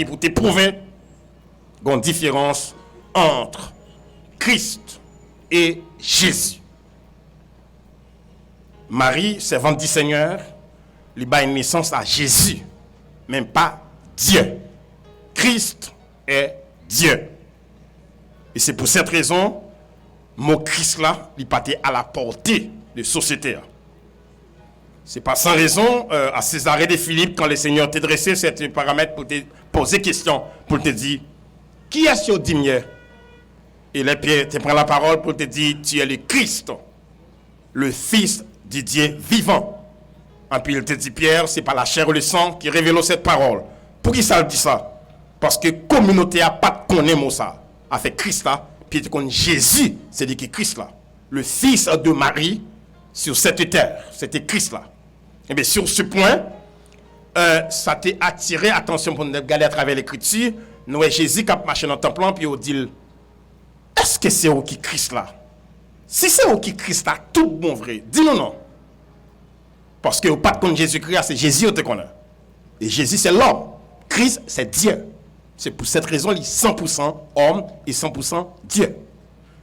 pour te prouver qu'il y a une différence entre Christ et Jésus. Marie, servante du Seigneur, lui a une naissance à Jésus, même pas Dieu. Christ est Dieu. Et c'est pour cette raison, le mot Christ là, il pas à la portée de la société. C'est pas sans raison, à Césarée de Philippe, quand le Seigneur t'a dressé cet paramètre pour te poser question, pour te dire, qui est-ce que tu dis? Et là, Pierre te prend la parole pour te dire, tu es le Christ, le Fils du Dieu vivant. Et puis il te dit, Pierre, c'est pas la chair ou le sang qui révèle cette parole. Pour qui ça dit ça? Parce que la communauté n'a pas de connaître ça. Avec Christ là, puis tu connais Jésus, c'est dit que Christ là, le Fils de Marie, sur cette terre, c'était Christ là. Et bien sur ce point, ça t'a attiré attention pour nous regarder à travers l'écriture. Nous voyons Jésus qui a marché dans le temple, puis il dit, est-ce que c'est où qui Christ là? Si c'est où qui Christ là, tout bon vrai, dis-nous non. Parce que pas de connaître Jésus-Christ, c'est Jésus qui te connaît. Et Jésus c'est l'homme. Christ c'est Dieu. C'est pour cette raison qu'il est 100% homme et 100% Dieu.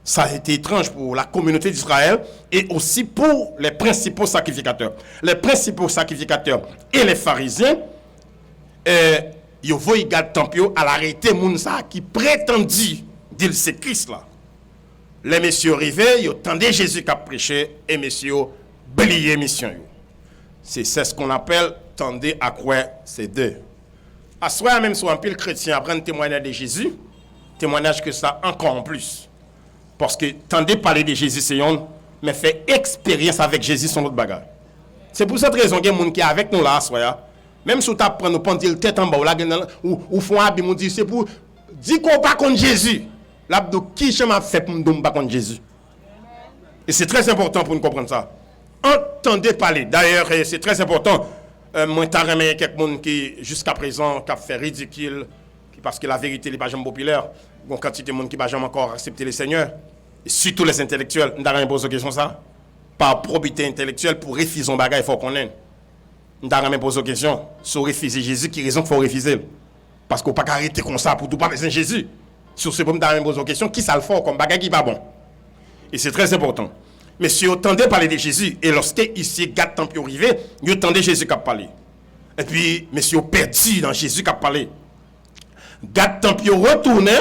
Ça a été étrange pour la communauté d'Israël et aussi pour les principaux sacrificateurs. Les principaux sacrificateurs et les pharisiens, ils voient le temple à l'arrêté Mounsa qui prétendit dire c'est Christ là. Les messieurs arrivaient, ils attendaient Jésus qui a prêché et messieurs oubliaient mission. C'est ce qu'on appelle tendez à croire ces deux. À soi même sur un pile chrétien apprendre témoignage de Jésus, témoignage que ça encore en plus. Parce que tendez parler de Jésus c'est un, mais fait expérience avec Jésus son autre bagage. C'est pour cette raison qu'il y a des gens qui est avec nous là, soya. Même si tu apprends nous prendre le tête en bas ou font un nous dit c'est pour dire qu'on pas contre Jésus. L'abdo qui chemin fait pour nous pas contre Jésus. Et c'est très important pour nous comprendre ça. Entendez parler. D'ailleurs, c'est très important. Moi, j'ai remis quelqu'un qui, jusqu'à présent, qui a fait ridicule, parce que la vérité n'est pas jamais populaire. Bon, quantité de monde qui n'a jamais encore accepté le Seigneur, et surtout les intellectuels, nous avons posé question ça. Par probité intellectuelle, pour refuser un bagage, il faut qu'on ait. Nous avons posé question sur refuser Jésus, qui raison qu'il faut refuser. Parce qu'on ne peut pas arrêter comme ça pour tout pas besoin de Jésus. Sur ce point, nous avons posé question, qui ça le fait comme bagage qui n'est pas bon. Et c'est très important. Mais si vous entendez parler de Jésus, et lorsque ici, gâte temps pour arriver, vous entendez Jésus qui a parlé. Et puis, monsieur, perdu dans Jésus qui a parlé. Gâte temps pour retourner,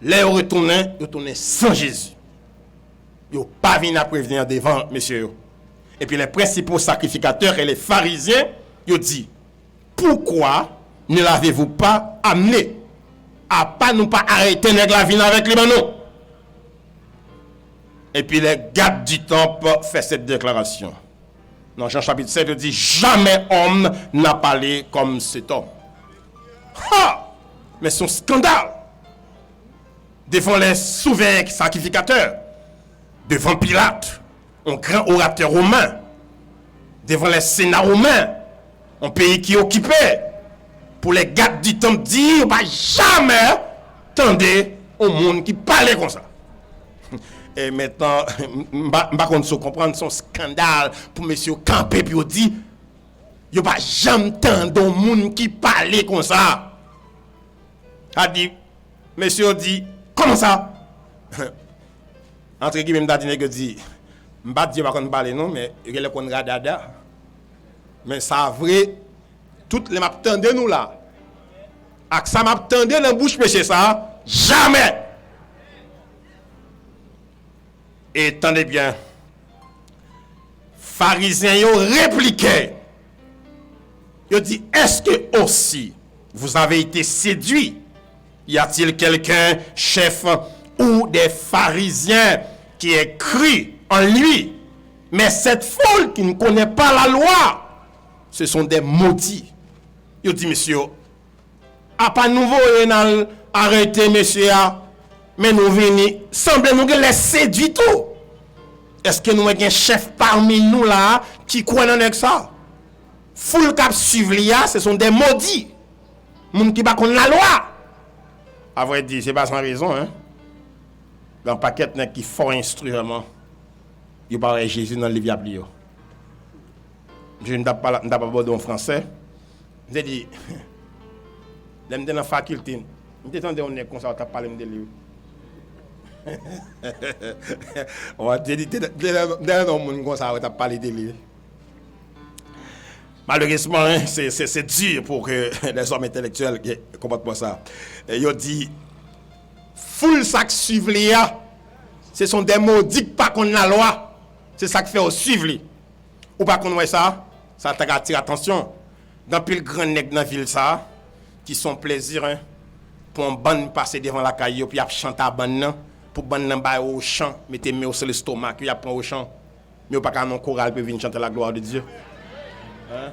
là, vous retournez sans Jésus. Vous n'avez pas venu à prévenir devant, monsieur. Et puis, les principaux sacrificateurs et les pharisiens, ils disent, pourquoi ne l'avez-vous pas amené à pas nous pas arrêter la vie avec les manos? Et puis les gardes du temple font cette déclaration. Dans Jean chapitre 7, il dit, jamais homme n'a parlé comme cet homme. Ha! Mais c'est un scandale. Devant les souverains sacrificateurs, devant Pilate, un grand orateur romain, devant les sénats romains, un pays qui est occupé, pour les gardes du temple dire, bah, jamais tendez au monde qui parlait comme ça. Et maintenant, je ne comprends son scandale pour monsieur camper puis dit, il n'y a pas jamais tant de monde qui parlait comme ça. A dit, monsieur dit, comment ça? Entre guillemets, je dit, je ne vais pas dire qu'on parle non, mais il y a qu'on radada. Mais ça vrai, toutes les m'attendez nous là. Ak ça m'attendez dans la bouche péché ça, jamais. Et attendez bien, pharisiens ont répliqué. Ils ont dit, est-ce que aussi vous avez été séduits? Y a-t-il quelqu'un, chef ou des pharisiens qui est cru en lui? Mais cette foule qui ne connaît pas la loi, ce sont des maudits. Ils ont dit, monsieur, à pas nouveau, arrêtez, monsieur, mais nous venons, semble nous les séduit tout. Est-ce que nous avons un chef parmi nous là qui croit dans ça? Foule cap suivre ce sont des maudits. Moun qui pas connaît la loi. À vrai dire, c'est pas sans raison, hein. Dans paquet qui fort instrument. Il parle de Jésus dans le livre Bible. Je ne parle pas en français. Je dis L'aime dans la faculté. M'étendais on est comme ça, on t'a parlé de lui. On va dire dans monde comme ça, on t'a parlé de lui. Malheureusement, hein, c'est dur pour que les hommes intellectuels comprennent ça. Ils ont dit, foule ça qui suivent les ce sont des maudits pas contre la loi. C'est ça qui fait au suivre. Ou pas qu'on ça attire attention. Dans pile grand nèg dans ville ça, qui sont plaisir hein, pour un ban passer devant la caillou puis a chanter à ban nan, pour ban nan ba au chant, mettez main sur l'estomac, puis a prend au chant. Mais pas qu'un choral peut venir chanter la gloire de Dieu. Hein?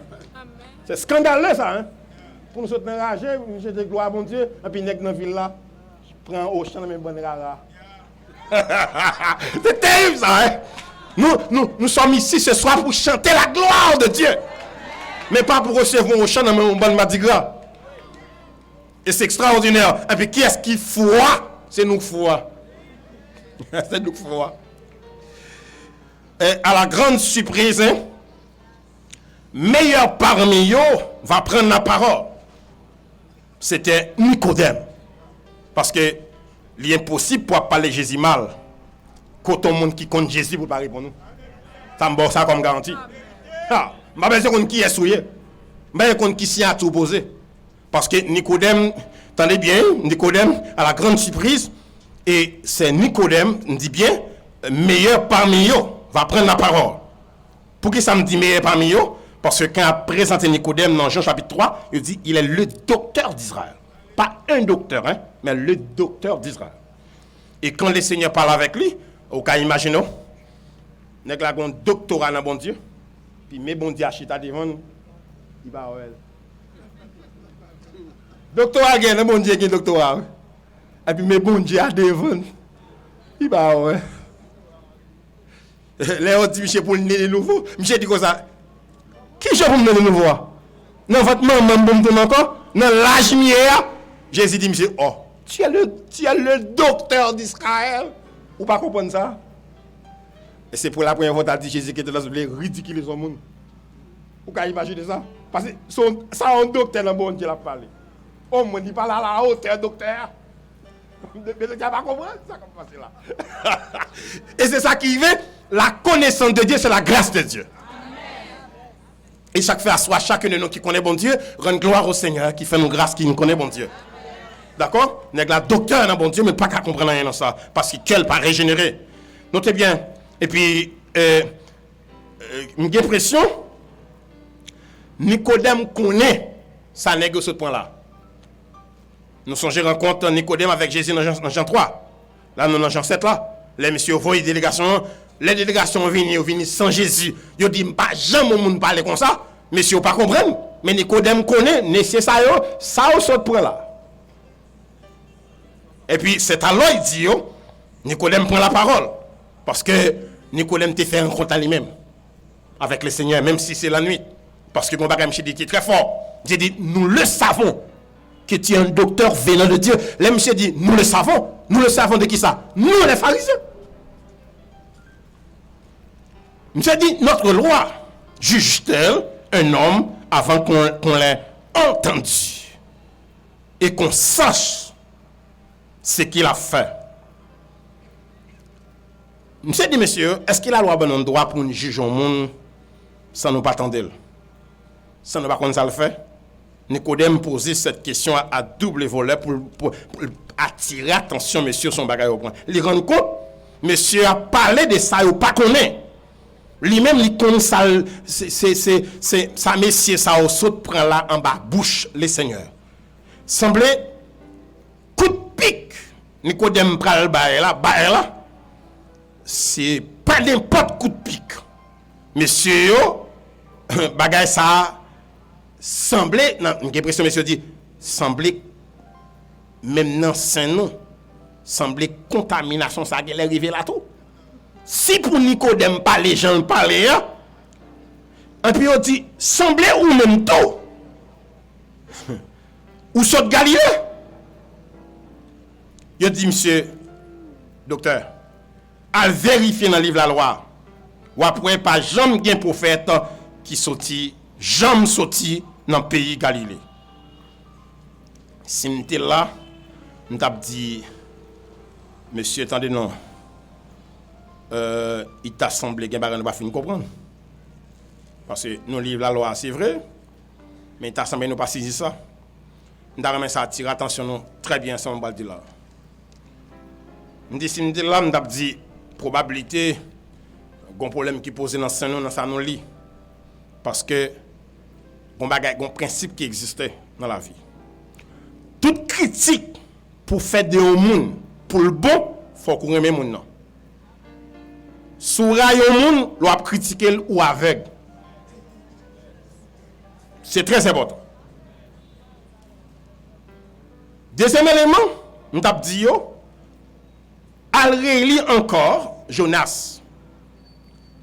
C'est scandaleux ça hein. Pour nous sauter enragés, nous jeter gloire à mon Dieu, et puis nèg dans ville là, prend au chant même bonne rara. C'est terrible ça hein. Nous sommes ici ce soir pour chanter la gloire de Dieu. Mais pas pour recevoir au chant dans mon bon madigra. Et c'est extraordinaire. Et puis qui est-ce qui foi? C'est nous foi. C'est nous foi. Et à la grande surprise, hein, meilleur parmi eux va prendre la parole. C'était Nicodème. Parce que l'impossible pour parler Jésus mal. Quand on monde qui compte Jésus pour parler pour nous. Ça me ça comme garantie. Ah, je ne sais pas qui est souillé. Je ne sais pas qui s'y a tout posé. Parce que Nicodème, attendez bien, Nicodème, à la grande surprise, et c'est Nicodème, on dit bien, meilleur parmi eux, va prendre la parole. Pour qui ça me dit meilleur parmi eux? Parce que quand a présenté Nicodème dans Jean chapitre 3, il dit il est le docteur d'Israël. Pas un docteur, hein, mais le docteur d'Israël. Et quand le Seigneur parle avec lui, au cas imaginons, nous avons un doctorat dans bon Dieu, puis mes bon Dieu achète devant nous, il va ouais. Doctorat gagne, bon Dieu gagne doctorat. Et puis mes bon Dieu a devant nous, il va ouais. Léo dit Michel pour le nez de nouveau, Michel dit comme ça. Qui je pour me donner de nouveau? Non, votre maman me donne encore, dans l'âge mière, Jésus dit Michel, oh, tu es le docteur d'Israël. Ou pas comprendre ça? Et c'est pour la première fois que tu as dit Jésus qui était là, les ridiculiser au monde. Vous pouvez imaginer ça? Parce que ça, un docteur dans le monde qui l'a parlé. Oh, on dit pas là, la hauteur, docteur. Mais tu n'as pas compris ça comme passer là. Et c'est ça qui veut, la connaissance de Dieu, c'est la grâce de Dieu. Et chaque fois, soit chacun de nous qui connaît bon Dieu, rend gloire au Seigneur qui fait nous grâce, qui nous connaît bon Dieu. D'accord? N'est la docteur dans bon Dieu, mais pas qu'à comprendre rien dans ça. Parce qu'il n'est pas régénéré. Notez bien. Et puis, une dépression, Nicodème connaît ça négocie ce point-là. Nous songez rencontre Nicodème avec Jésus dans Jean 3. Là, nous dans Jean 7 là. Les messieurs voient les délégations. Les délégations viennent sans Jésus. Ils disent pas jamais monde parler comme ça. Messieurs pas comprendre. Mais Nicodème connaît nécessaire ça au ce point là. Et puis c'est alors il dit Nicodème prend la parole parce que Nicodème t'a fait un compte à lui-même avec le Seigneur même si c'est la nuit parce que mon bagage dit qui est très fort. J'ai dit nous le savons que tu es un docteur venant de Dieu. Là monsieur dit nous le savons de qui ça? Nous les pharisiens. Monsieur dit notre loi juge-t-elle un homme avant qu'on l'ait entendu et qu'on sache ce qu'il a fait. Monsieur dit, monsieur, est-ce qu'il a le droit de nous droit pour nous juger au monde sans nous pas attendre? Sans nous pas qu'on ça le fait? Nicodème posait cette question à double volet pour attirer attention, monsieur, son bagage au point. Il rend compte, monsieur a parlé de ça, ou pas connaît. Lui-même, il connaît ça, c'est ça, monsieur, ça au saut prend là en bas, bouche, les seigneurs. Semblait coup de pique. Nicodème pral bail là, c'est pas n'importe coup de pique. Monsieur, bagay ça semblait, j'ai l'impression monsieur dit, semblait même dans Saint-Nom, semblait contamination ça qui est arrivé là tout. Si pour Nicodème pas les gens parler, et puis on dit semblait ou même tout. Ou saute Galilée. Il dit, monsieur, docteur, à vérifier dans le livre de la loi, ou après, pas jamais un prophète qui sorti, jamais sorti dans le pays Galilée. Si m'étais là, m't'a dit, monsieur, attendez, non. Il t'a semblé qu'il n'y a pas de comprendre. Parce que nous livre la loi, c'est vrai, mais il t'a semblé nous pas saisir ça. Nous avons ça attire attention nous très bien, ça on va dire là. Nous dit si nous là, nous avons dit probabilité, un problème qui pose dans ce dans ça nous lit. Parce que un principe qui existait dans la vie. Toute critique pour faire de monde pour le bon, faut qu'on aime monde non. Sous rayon monde, l'on critiquer ou aveugle. C'est très important. Deuxième élément, nous avons dit, al relire encore Jonas,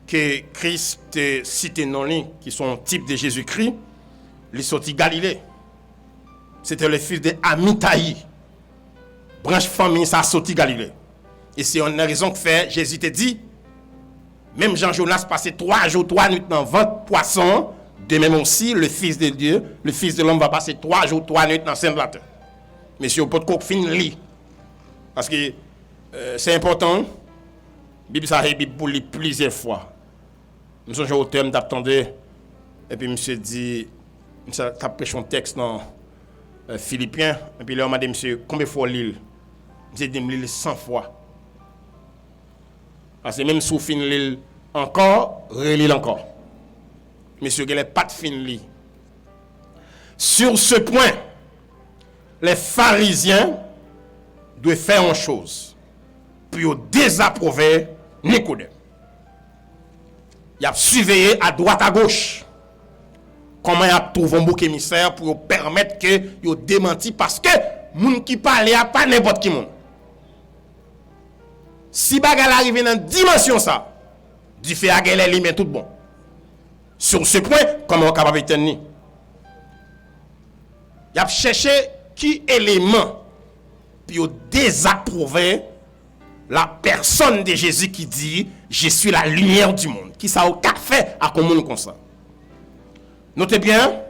que Christ cité non li, qui sont type de Jésus-Christ, il sorti Galilée. C'était le fils de Amitai. Branche famille, ça sorti Galilée. Et c'est une raison que fait, Jésus te dit, même Jean-Jonas passait 3 jours, 3 nuits dans 20 poissons, de même aussi, le Fils de Dieu, le Fils de l'homme va passer 3 jours, 3 nuits dans Saint de la terre. Mais si on peut qu'on finisse lire. Parce que c'est important. La Bible, ça a Bible pour lire plusieurs fois. Je me suis au terme d'attendre. Et puis, monsieur dit, je suis prêché un texte dans Philippiens. Et puis, là, on m'a dit, monsieur, combien de fois lire? J'ai dit, je lire 100 fois. Parce que même si vous finissez lire encore, relire encore. Monsieur, il n'est pas de fin lire. Sur ce point, les pharisiens doivent faire une chose. Puis ils désapprouver Nicodème. Ils ont surveillé à droite à gauche. Comment ils ont trouvé un bouc émissaire pour permettre que ils démentent parce que les gens qui parlent a pas n'importe qui monde. Si bagarre arrive dans dimension ça, du fait à gueule les tout bon. Sur ce point, comment on est capable de tenir? Il a cherché qui élément puis désapprouver la personne de Jésus qui dit je suis la lumière du monde. Qui ça a fait à monde comme ça. Notez bien,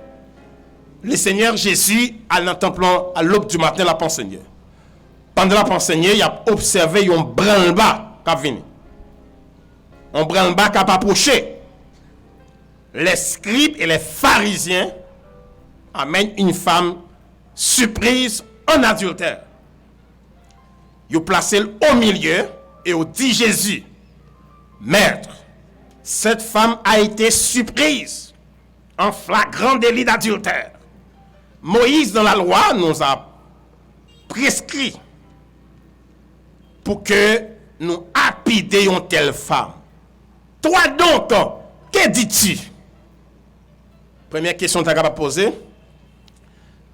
le Seigneur Jésus à l'entemplant à l'aube du matin l'a enseigné. Pendant la enseigné, il a observé un branle-bas qui a venu. Un branle-bas qui a approché. Les scribes et les pharisiens amènent une femme surprise en adultère. Ils ont placé au milieu et ont dit Jésus, Maître, cette femme a été surprise en flagrant délit d'adultère. Moïse dans la loi nous a prescrit pour que nous lapidions une telle femme. Toi donc, que dis-tu? Première question que tu as posée.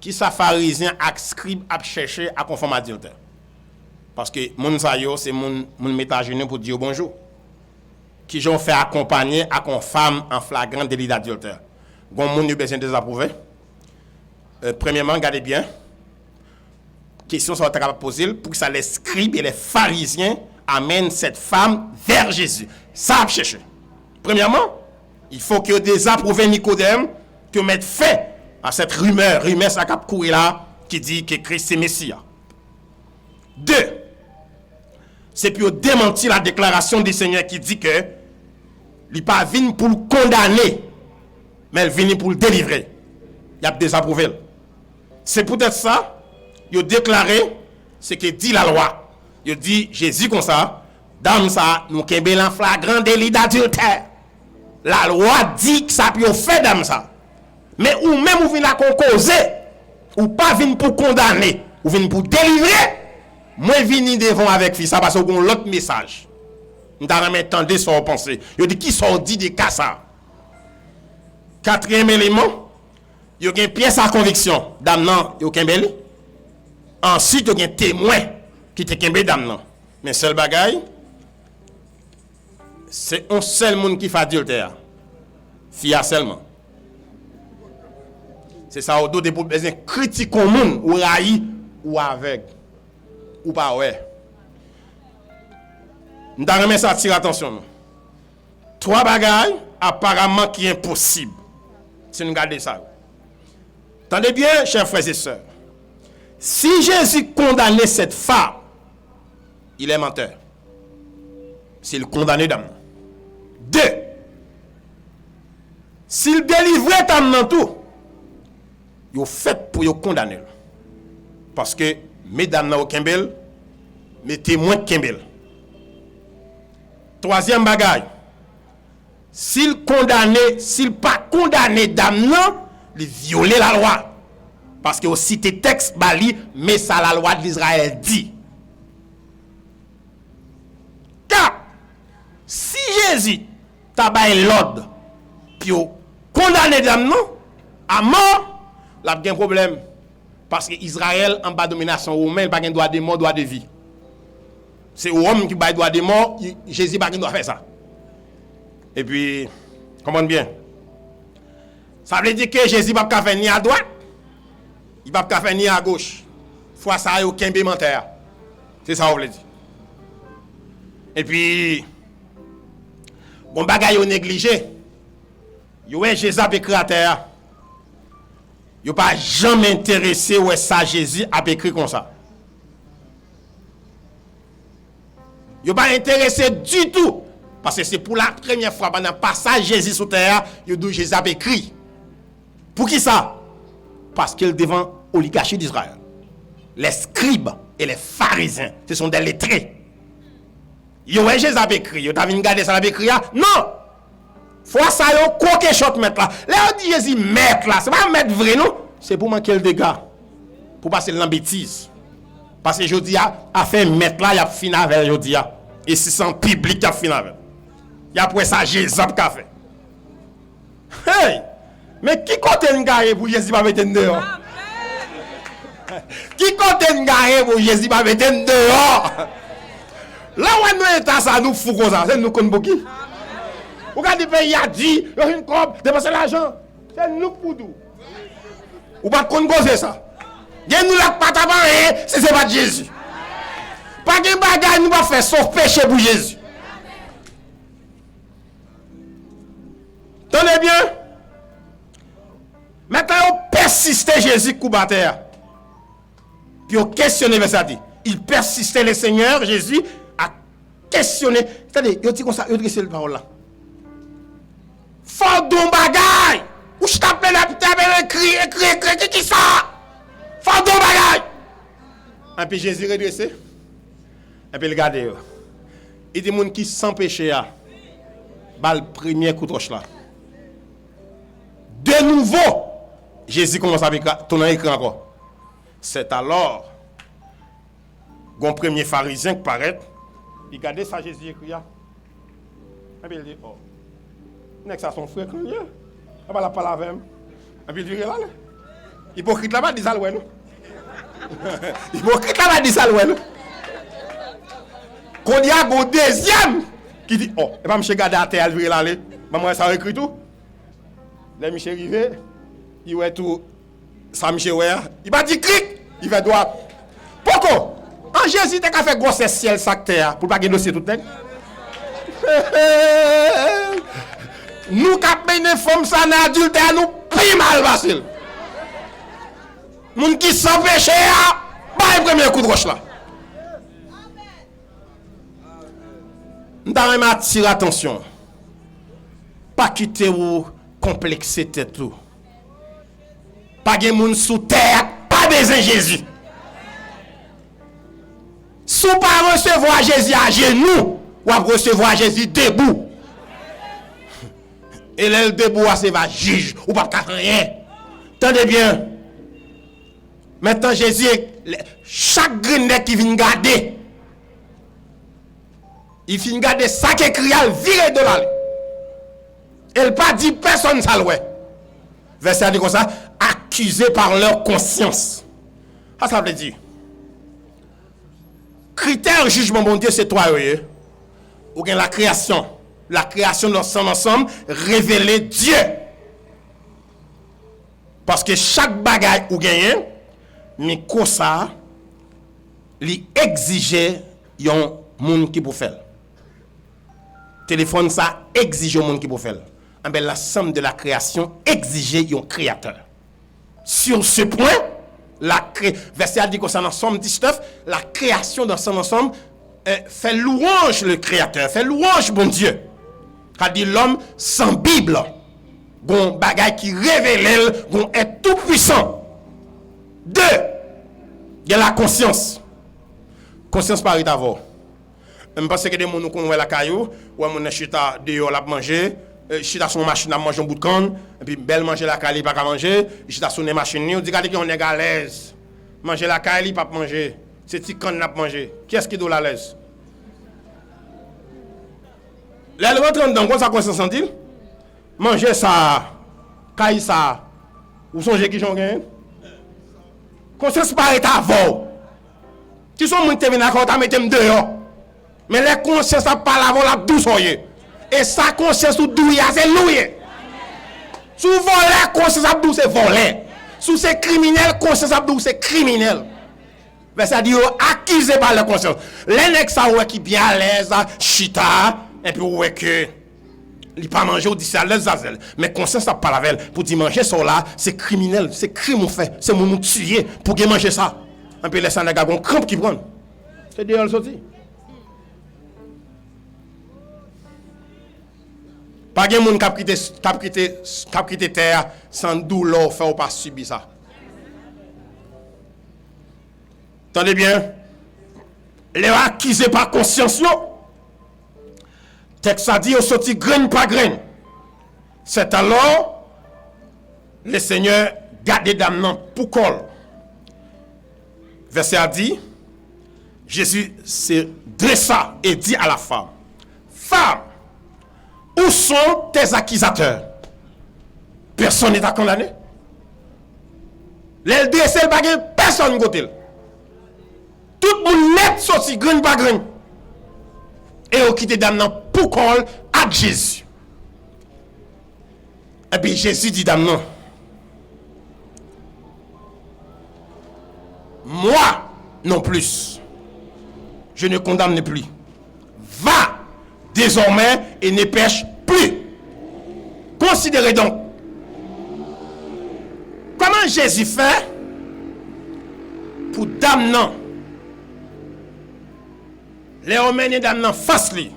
Qui sa pharisien ak scribe a cherché à conformer à adultère? Parce que moun sa yo c'est moun met à genoux pour dire bonjour. Qui j'ont fait accompagner à une femme en flagrant délit d'adultère. Gon moun yo besoin désapprouver. Premièrement, regardez bien. Question ça va poser pour que ça les scribes et les pharisiens amènent cette femme vers Jésus. Ça a cherché. Premièrement, il faut que désapprouver Nicodème, que mettre fin à cette rumeur ça cap courir là qui dit que Christ est Messia. 2. C'est pour démentir la déclaration du Seigneur qui dit que il pas venu pour le condamner, mais il venu pour le délivrer. Il a désapprouvé. C'est peut-être ça, il a déclaré ce que dit la loi. Il dit Jésus comme ça, dans ça, nous kembe en flagrant délit d'adultère. La loi dit que ça peut faire dans ça. Mais ou même vous venez à causer, ou pas venir pour condamner, ou venir pour délivrer, moi venir devant avec fils, ça parce qu'on l'autre message. Nous avons entendu ce qu'on pensait. Il dit qui sont dit de cas ça. 4e élément, il y a une pièce à conviction. Dame non, il y a un ensuite, il y a un témoin qui te kembe dame non. Mais seul bagaille, c'est un seul monde qui fait adultère. Fia seulement. C'est ça au dos des besoin critique au monde ou raï ou avec ou pas ouais. Nous devons ça attirer attention. 3 bagailles apparemment qui est impossible. Si nous regardons ça. Attendez bien, chers frères et sœurs. Si Jésus condamnait cette femme, il est menteur. C'est le condamné d'âme. 2. S'il délivrait d'âme dans tout, il est fait pour le condamner. Parce que mesdames n'a aucun bel, mais témoins qu'un bel. 3e bagaille. S'il pas condamné d'âme, il violait la loi. Parce que aussi tes textes bali, mais ça la loi d'Israël dit. Car si Jésus t'a baillé l'ordre, puis condamné d'âme à mort, il a un problème. Parce que Israël, en bas de domination romaine, il n'a pas de droit de mort, droit de vie. C'est l'homme qui a droit de mort, Jésus n'a pas droit faire ça. Et puis, comprenez bien. Ça veut dire que Jésus ne peut pas faire ni à droite, il ne peut pas faire ni à gauche. Fois ça, il n'y a aucun bémentaire. C'est ça, on veut dire. Et puis, bon bagay yo négligé. Yo Jésus a écrit à terre. Yo pas jamais intéressé où ça Jésus a écrit comme ça. Yo pas intéressé du tout. Parce que c'est pour la première fois pendant le passage Jésus sur terre, yo dit Jésus a écrit. Pour qui ça? Parce qu'il devant l'oligarchie d'Israël. Les scribes et les pharisiens, ce sont des lettrés. Yo Jésus a écrit, yo t'as vu regarder ça a écrit? Non! Faut ça yo coquet shot mettre là. Là on dit Jésus mettre là, c'est pas mettre vrai non, c'est pour manquer le dégât. Pour passer dans bêtise. Parce que jodi a fait mettre là, il a fini avec jodi a. Et si c'est en public il a fini avec. Il après ça Jésus a fait. Hey! Mais qui compte une gare pour Jésus pas mettre dehors? Qui compte une gare pour Jésus pas mettre dehors? Là où nous est ça nous fou comme ça, c'est nous connaissons beaucoup. Regardez le pays a dit, il y a une cop, dépenser l'argent. C'est nous pour tout. Ou pas qu'on cause ça. Gen nous la pas tabac, c'est pas Jésus. Pas de bagage nous va faire sauf péché pour Jésus. Tenez bien. Maintenant on persiste Jésus coup terre. Puis on questionne verset dit. Il persistait le Seigneur Jésus à questionner. C'est-à-dire, il dit comme ça, il dit cette parole là. Faut don bagay. Ou je t'appelle la écrit qui ça? Faut don bagay. Et puis Jésus redressé. Et puis regardez. Il dit moun qui sans péché a. Bal premier coup de roche là. De nouveau, Jésus commence à tourner écrit encore. C'est alors gon premier pharisien qui paraît. Il regarde ça Jésus écrit là. Et puis il dit oh. N'est-ce pas son frère quand il a pas la parole avec lui. Et puis il dit là. Hypocrite là-bas dit ça ouais non. Hypocrite là-bas dit ça ouais non. Qu'on y a un deuxième qui dit oh, et pas monsieur garder à terre lui là aller. Maman ça écrit tout. Là monsieur arrivé, il ouais tout ça monsieur ouais, il pas dit clic, il fait droit. Pourquoi? En Jésus t'as fait grosse ciel sac terre pour pas gagner dossier tout tête. Nous qui avons femmes ça dans adultère nous plus mal facile. Moun qui sans péché a pas le premier coup de roche là. Nous devons attirer attention. Pas quitter ou complexer tout. Pas de moun sous terre, pas besoin de Jésus. Si vous pas recevoir Jésus à genoux, ou à recevoir Jésus debout. Et là, le debout, c'est va juge, ou pas faire rien. Tenez bien. Maintenant, Jésus, chaque grinet qui vient garder, il vient garder ça qui est crié, virer de là. Elle pas dit personne ça l'ouest. Verset dit comme ça, accusés par leur conscience. Ça veut dire. Critère jugement bon Dieu, c'est toi, ou bien la création. La création dans son ensemble, révéler Dieu. Parce que chaque bagaille ou gagne, mais comme ça, il exige un monde qui peut faire. Téléphone ça exige un monde qui peut faire. La somme de la création exige un créateur. Sur ce point, Verset a dit concernant Somme 19, la création dans son ensemble fait louange le Créateur, fait louange bon Dieu. Qu'a dit l'homme sans Bible, gon bagay qui révèle, gon est tout puissant. 2, il y a la conscience. Conscience par d'abord. Je pense que des gens qui ont la caillou, ou mon chita dehors la manger, chita son machine à manger un bout de canne, et puis belle manger la caille pas manger, chita son machine, on dit qu'on est à l'aise. Manger la caille pas manger, c'est petit canne n'a manger. Qui est-ce qui doit à l'aise? Là elle rentre dans quoi ça conscience sent-il? Manger ça, caille ça. Ou songez qui j'en gagne? Conscience pas est avant. Qui sont mon terminé quand tu mettre dehors. Mais les consciences pas avant la douce. Et sa conscience ou douille, c'est loué. Sous voler, conscience abdou c'est voler. Sous c'est criminel, conscience abdou c'est criminel. Mais ça dit accusé par la conscience. Les nèg ça ouais qui bien à l'aise, chita et puis ouais que il pas manger ou dit c'est à l'aise zazel. Mais conscience ça pas la veille pour dire manger ça là, c'est criminel, c'est crime on fait, c'est mon tuer pour que manger ça. Un peu laisser nèg gon crampe qui prend. C'est dehors sorti. Pas de monde qui quitté terre sans douleur, fait ou pas subir ça. Attendez bien. Les accusés par conscience, texte a dit, au sorti graine par graine. C'est alors, le Seigneur garde damnant pour col. Verset a dit, Jésus se dressa et dit à la femme, femme, où sont tes accusateurs? Personne n'est à condamner. Les dressés le bagage, personne côté. Tout le monde net sorti grain par grain. Et on quitte damnant pour col à Jésus. Et puis Jésus dit damnant, moi non plus, je ne condamne plus. Va désormais et ne pêche plus. Considérez donc comment Jésus fait pour damnant les hommes et damnant face lui.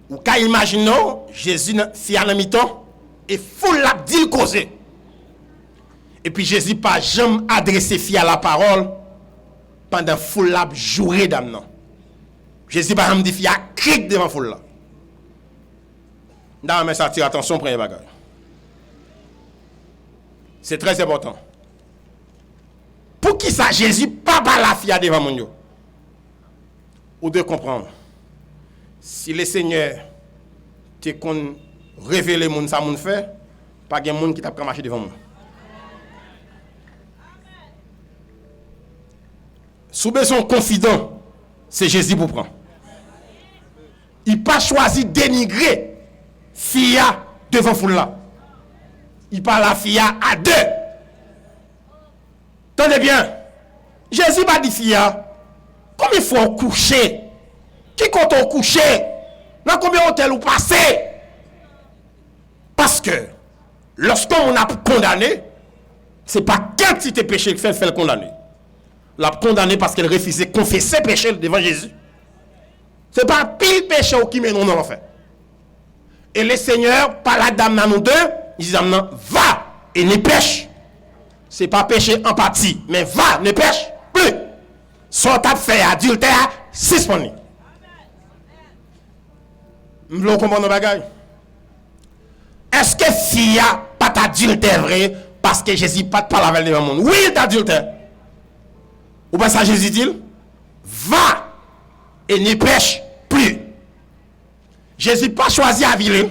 Ou qu'à imaginer Jésus fait à mi-temps et foule la dit causer. Et puis Jésus pas jamais adressé fi à la parole pendant foule la jouer damnant. Jésus par exemple dit fi a cric devant foule là. Non mais ça attire attention premier bagage. C'est très important. Pour qui ça Jésus pas la fia devant mon yo. Ou de comprendre. Si le Seigneur te kon révéler moun ça moun fait, pas gen moun qui t'a marcher devant moi. Sous besoin confident, c'est Jésus pour prendre. Il pas choisi dénigrer fia devant foule là. Il parle la fia à deux. Tenez bien. Jésus pas dit fia. Combien il faut coucher? Qui compte au coucher? Dans combien hôtel ou passer? Parce que lorsqu'on a condamné, c'est pas quantité de péché qui fait le condamner. L'a condamné parce qu'elle refusait de confesser péché devant Jésus. C'est pas pile péché qui mène dans l'enfer. Et le Seigneur, par la dame dans nous deux, il dit va et ne pêche. C'est pas péché en partie, mais va, ne pêche plus. Soit t'as fait adultère, suspendez. Vous comprenez nos bagages? Est-ce que fia pas d'adultère vrai parce que Jésus pas de parler avec le monde? Oui, d'adultère. Ou pas ça Jésus dit? Va et ne pêche plus. Jésus pas choisi à vivre.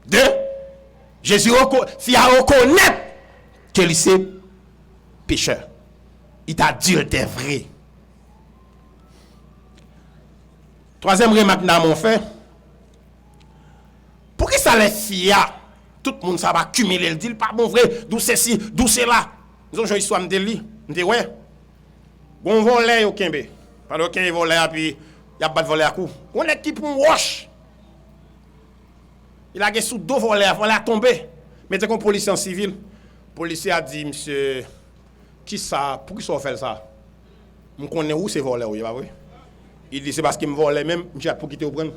Deux, Jésus fia reconnaître qu'il est pécheur. Il t'a dit le vrai. Troisième remarque dans mon fait. Pour qui ça les fia? Tout le monde ça va cumuler le dit pas bon vrai, d'où c'est ci, d'où c'est là. Nous avons histoire de li, me dit ouais. Bon voler au Kembe. Pendant qu'il vole puis il y a pas de voler à coup. On est qui pour wash. Il a sous deux voleurs, voleur tombé. Mettez comme policier en civil. Policier a dit monsieur qui ça, pour qui ça fait ça? Je connais où c'est volé, oui, pas vrai? Il dit c'est parce qu'il me volait même, j'ai pour quitter au prendre.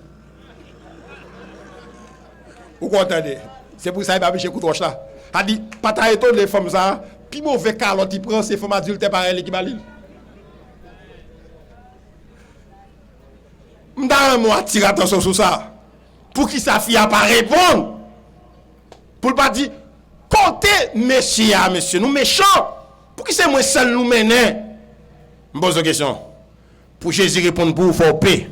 Vous comprenez? C'est pour ça qu'il va picher coup de roche là. Il dit, pas ta étonne les femmes ça, puis mauvais calotte il prend ces femmes adultes par elle qui balil. M'dare moi attirer attention sur ça. Pour qui sa fille a pas répondre. Pour pas dire comptez monsieur à monsieur, nous méchants. Pour qui c'est moi seul nous mener? Je pose une question. Pour Jésus répondre pour vous, faut paix.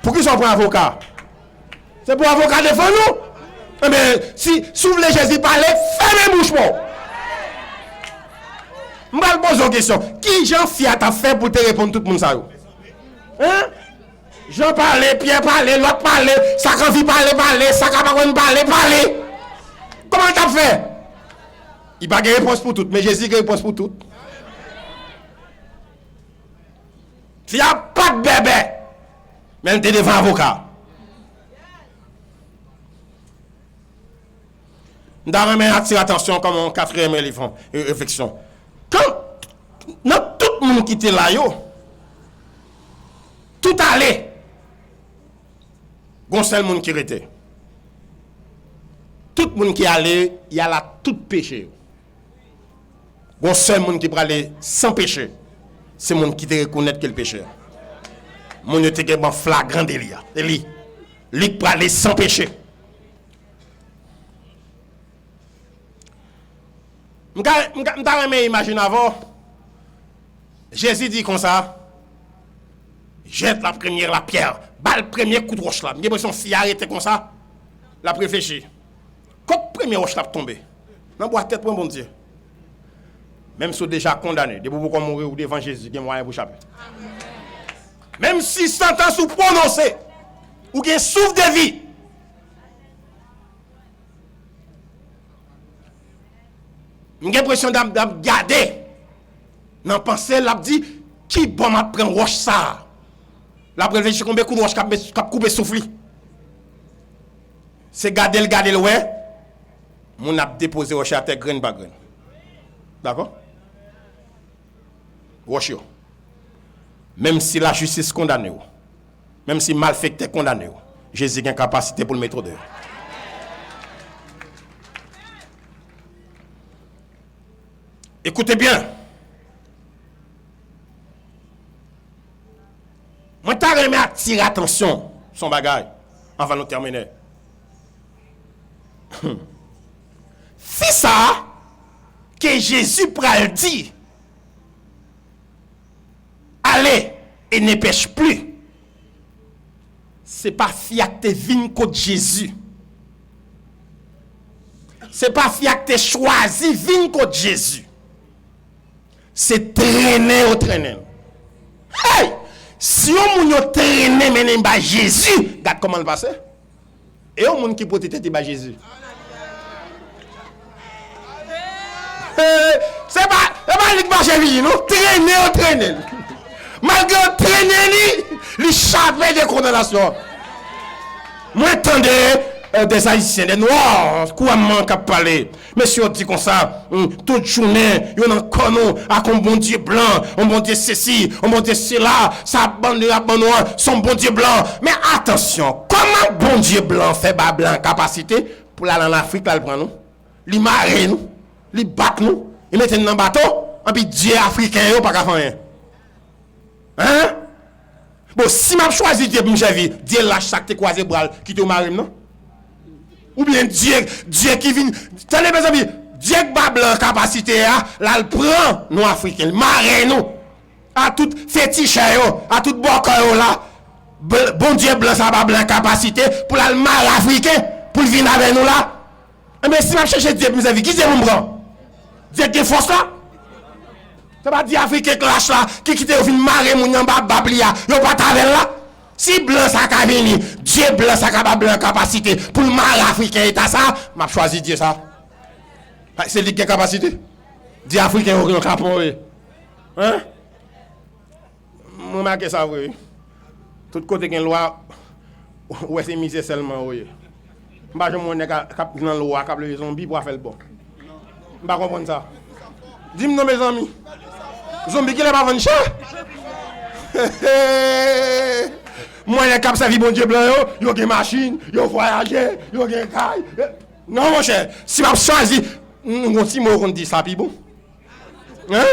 Pour qui sont pour avocat? C'est pour avocat défendre nous? Eh bien, si vous voulez Jésus parler, fermez bouche moi. Je vais poser une question. Qui Jean Fiat a fait pour te répondre tout le monde ça? Hein? Jean parlait, Pierre parlait, l'autre parlait, Sakanvi parlait, Sakabaron parlait. Comment tu as fait? Il n'y a pas de réponse pour tout, mais Jésus a une réponse pour tout. S'il n'y a pas de bébé, même tu es devant avocat. Nous devons attirer attention comme un quatrième éléphant, réflexion. Quand tout le monde qui était là, tout allait. Il y a un seul monde qui était. Tout le monde qui allait, il y a là tout péché. Il y a un seul monde qui peut aller sans péché. C'est le monde qui te reconnaît que le pécheur. Le monde qui est flagrant délit. Il peut aller sans péché. Je me imagine avant, Jésus dit comme ça, jette la pierre, balle le premier coup de roche là. J'ai l'impression si arrêté comme ça, la réfléchir. Quand le premier roche là tombe, dans la tête pour bon Dieu. Même si vous déjà condamné, de vous mourir ou devant Jésus, il y a moyen pour échapper. Même si sentence ou prononcé, ou qu'il souffle de vie. J'ai l'impression de garder. Dans la pensée, la dit, qui bon m'a prend roche ça? La réfléchir combien de coups de roche qui couper souffle. C'est garder le ouais. Mon a déposé roche à terre graine par graine. D'accord? Roche. Même si la justice condamne, même si malfecté condamné, Jésus a une capacité pour le mettre dehors. Écoutez bien. Moi, je vais attirer attention son bagage avant de terminer. C'est ça que Jésus pral dit. Allez et ne pêche plus. C'est pas fiat te vin contre Jésus. C'est pas fiat te choisi vin contre Jésus. C'est traîner au traîner. Hey! Si on moun traîner mené par Jésus, regarde comment le passe. Et on moun qui peut être par Jésus. C'est pas lui qui marche vie, non? Traîner au traîner. Malgré traîner, lui chaper des condamnations. Moi, attendez. Des haïtiens, des noirs, quoi manque à parler. Monsieur dit comme ça, toute journée, il y a un canon à un bon Dieu blanc, un bon Dieu ceci, un bon Dieu cela, ça bande à bon noir, son bon Dieu blanc. Mais attention, comment bon Dieu blanc fait bas blanc capacité pour aller en Afrique, là, le prend nous? Il marre nous, il bat nous, il met dans un bateau, et puis Dieu africain, il n'a pas qu'à faire rien. Hein? Bon, si je choisis Dieu pour me servir, Dieu lâche ça que tu croisé bras, qui te marie, non? Ou bien Dieu qui vient. Tenez mes amis, Dieu qui a blanc capacité, là, il prend nous Africains, il marre nous. À tout fétiche, à tout bokor là. Bon Dieu blanc, ça va blanc capacité pour le marre africain, pour venir avec nous là. Mais si je cherche Dieu, mes amis, qui Dieu nous prend? Dieu qui est force là? Ça va dire Africain clash là, qui quitte au fin marre mon yamba bablia, yo pas tavel là. Si blanc ça ka vini, Dieu blanc ça ka blanc capacité pour le mal africain et ça, m'a choisi Dieu ça. C'est lui qui a capacité. Dieu africain au capot. Hein? Moi marqué ça oui. Tout côté une loi ouais c'est misé seulement oui. M'pa je mon cap dans loi cap le zombie pour faire le bon. Je ne comprends pas ça. Dis-moi, mes amis. Zombie qui n'est pas vendu cher. Moi, les cap, ça vit bon Dieu blanc, il y a des machines, il y a voyagé, il y a des cailles. Non, mon cher, si je choisis, si je dis ça, puis bon. Hein?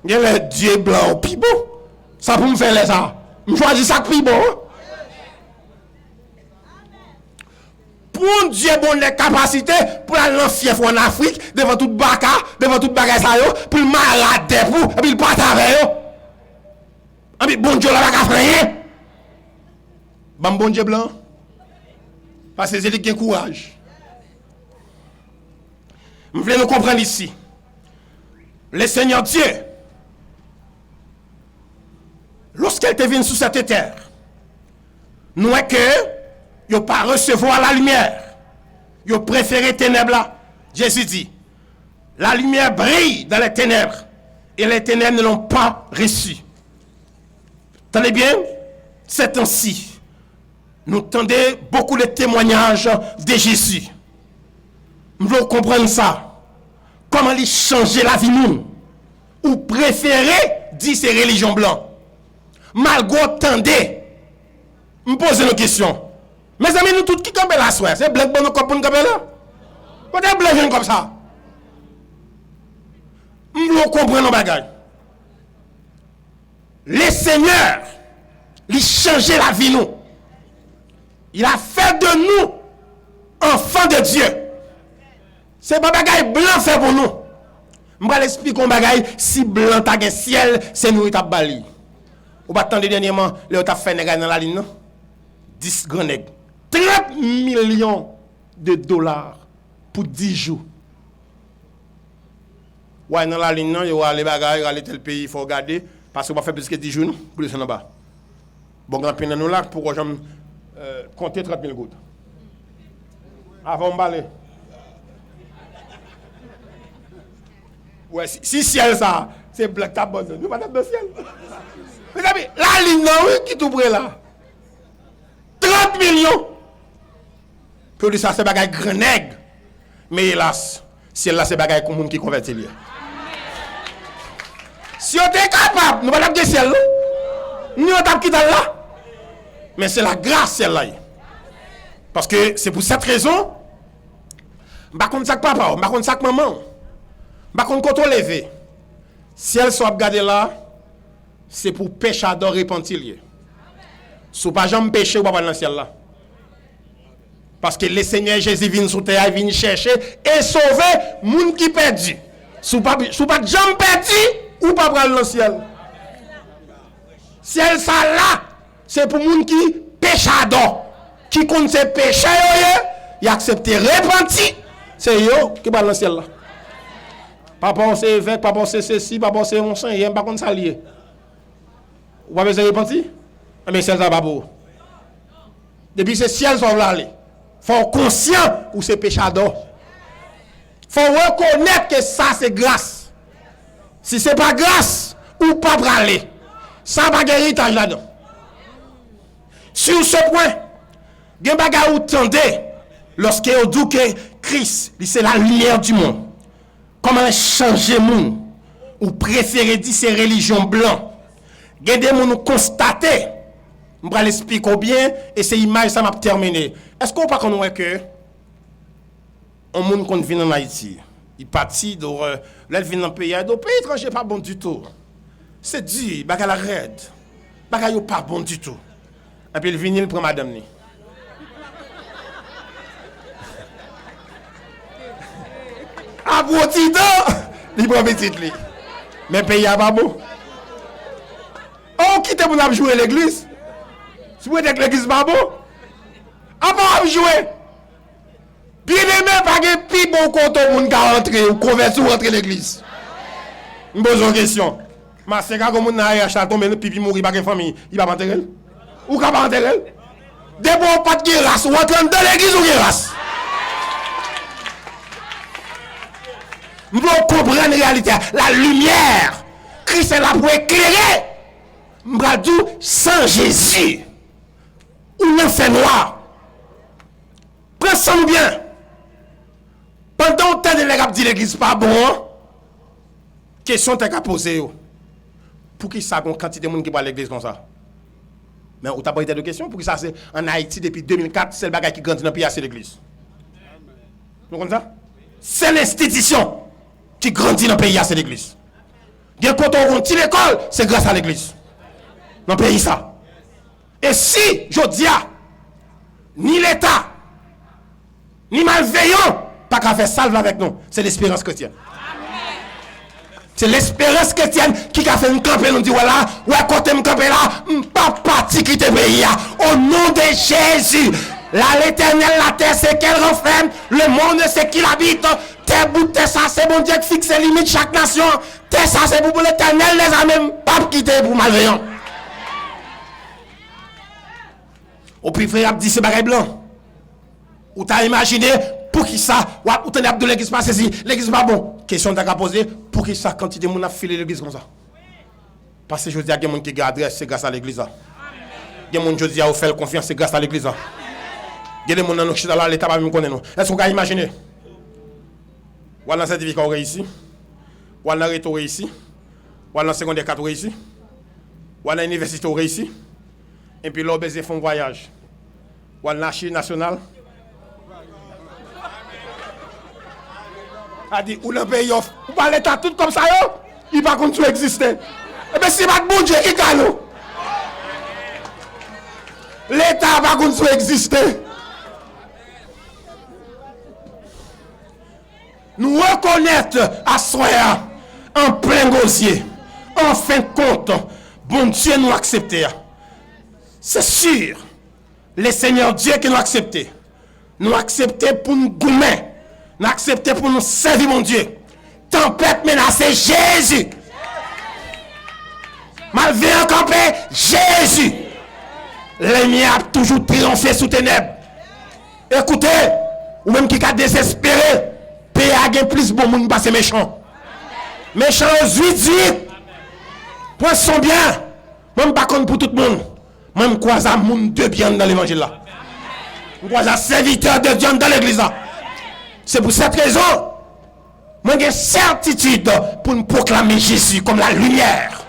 Il y a les dieux blancs, puis bon. Ça pour me faire les ça. Je choisis ça, puis bon. Pour Dieu, bon, les capacités pour aller en fief en Afrique, devant toute baka, devant toute bagage, pour le malade, pour, et puis le part avec eux. Et puis, bon Dieu, là, va faire rien. Bon Dieu blanc. Parce que c'est lui qui a courage. Je voulais nous comprendre ici. Le Seigneur Dieu, lorsqu'elle était venue sur cette terre, nous est que il n'a pas recevoir la lumière. Il a préféré ténèbres là. Jésus dit, la lumière brille dans les ténèbres et les ténèbres ne l'ont pas reçue. Tenez bien, c'est ainsi. Nous tendez beaucoup de témoignages de Jésus. Nous voulons comprendre ça. Comment il changer la vie nous. Ou préférer dire ces religions blanches. Malgré tendez. Me poser une question. Mes amis, nous tous qui campent là, c'est blanc pour nous camper là. Quand est blanc comme ça? Nous voulons comprendre nos bagages. Le Seigneur, il changeait la vie nous. Il a fait de nous enfants de Dieu. C'est pas bagaille blanc fait pour nous. Je vais l'expliquer un bagaille si blanc t'a un ciel, c'est nous qui bali. Ou pas attendre dernièrement, le t'a fait nègre dans la ligne non? 10 grands nègres. 30 millions de dollars pour 10 jours. Ouais, dans la ligne non, il y a les bagailles, il y a tel pays, il faut regarder parce qu'on va faire plus que 10 jours pour descendre en bas. Bon, grand peine nous là pour jamais compter 30 000 gouttes. Avant de baler. Ouais, si ciel ça, c'est black tap bonne. Nous pas dans ciel. Vous savez, la ligne non, oui, qui tout près là. 30 millions. Pour lui ça c'est bagaille grand nègre. Mais hélas, ciel là c'est bagaille comme monde qui convertit lui. Si on était capable, nous pas dans ciel là. Nous on t'a quitté là. Mais c'est la grâce celle-là. Parce que c'est pour cette raison, je ne sais pas papa, je ne sais pas maman, je ne sais pas quand lever. Si elle soit regardée là, c'est pour péchador repentir. Si vous ne jamais péché, vous ne pouvez pas dans le ciel là. Parce que le Seigneur Jésus vient sur terre, il vient chercher et sauver les gens qui sont perdus. Si vous ne pas jamais perdu, vous ne pouvez pas dans le ciel. Si elle ça là, c'est pour les gens qui péchador, qui comptent ses péchés, ils acceptent repentir. C'est eux qui parlent dans le ciel là. Papa c'est évêque, papa c'est ceci, papa c'est mon saint, il n'y a pas de ça lié. Vous avez besoin de repentir? Mais c'est ça, babo. Depuis ce ciel, ça va aller. Il faut être conscient où c'est péchador. Il faut reconnaître que ça c'est grâce. Si ce n'est pas grâce, ou pas aller. Ça va gagner héritage là-dedans. Sur ce point, il y a des bagages où tendez lorsque vous dites que Christ, c'est la lumière du monde. Comment changer le monde? Ou préférez dire ces religions blanches? Il y a des gens qui constatent. Je vais l'expliquer bien et ces images, ça m'a terminé. Est-ce qu'on peut connaître que un monde qui vient en Haïti, il partit de là, il vient dans le pays étranger, pas bon du tout. C'est dit, bagay la red. Bagay yo pas bon du tout. Et puis il vient, il prend madame ni. A petit temps, il prend petite li. Mais pays a pas bon. On quitte pour nous jouer l'église. Si vous êtes l'église pas bon, avant jouer. Bien aimé pas que plus bon compte au monde qui rentrer ou convertir ou rentrer l'église. Je pose une question. Ma c'est quand on a acheté tomber le pipi mourir pas de famille, il va pas enterrer. Ou pas enterrer. Des bons pas de race, ou entrer dans l'église ou de race. Nous devons comprendre la réalité, la lumière. Christ est là pour éclairer. M'bradou sans Jésus. Ou l'enfer noir. Prends ça bien. Pendant le temps de l'Église dit l'église pas bon, question t'as qu'à poser. Pour qui ça, quantité de monde qui va à l'église comme ça? Mais on t'a pas été de question. Pour qui ça, c'est en Haïti depuis 2004, c'est le bagage qui grandit dans le pays, c'est l'église. Vous comprenez ça? C'est l'institution qui grandit dans le pays, c'est l'église. Quand on rentre à l'école, c'est grâce à l'église. Dans le pays, ça. Et si, je dis, ni l'État, ni malveillant, pas qu'à faire salve avec nous, c'est l'espérance chrétienne. C'est l'espérance chrétienne qui a fait une camper, nous dit voilà, ouais, quand me camper là, pas parti qui te pays. Au nom de Jésus, l'éternel, la terre, c'est qu'elle renferme, le monde, c'est qu'il habite. Terre bout de ça, c'est bon Dieu qui fixe les limites chaque nation. Terre ça, c'est pour l'éternel, les amis, pas quitter pour malveillant. Au plus frère dit c'est bagay blanc. Ou t'as imaginé pour qui ça, ou t'en as de l'église pas ceci, l'église pas bon. Question t'as poser pour qui ça quantité moun a filé l'église comme ça. Parce que je dis à des gens qui gardent adresse c'est grâce à l'église là. Des gens je dis à faire confiance c'est grâce à l'église là. Des gens dans chita là l'état pas me connaît non. Est-ce qu'on peut imaginer? Ou dans certificat on réussi. Ou dans réto réussi. Ou dans secondaire 4 réussi. Ou dans université on réussi. Et puis l'on baiser font voyage. Ou dans l'archive nationale. A dit, ou le pays off, ou pas l'état tout comme ça, yo, il va continuer à exister. Eh bien, si pas bon Dieu, il gagne. L'état va continuer à exister. Nous reconnaître à soi, en plein gosier, en fin de compte, bon Dieu nous accepter. C'est sûr, les seigneurs Dieu qui nous accepté. Nous accepter pour nous goumer. Nous accepter pour nous servir mon Dieu. Tempête menacée, Jésus. Malgré un campé, Jésus. L'ennemi a toujours triomphé sous ténèbres. Écoutez, ou même qui a désespéré, payer à plus bon monde passer méchant. Méchant aux 8. Point son bien. Même pas contre pour tout le monde. Même croise à monde de bien dans l'évangile là. Je croise à serviteur de Dieu dans l'église là. C'est pour cette raison, moi j'ai certitude pour nous proclamer Jésus comme la lumière.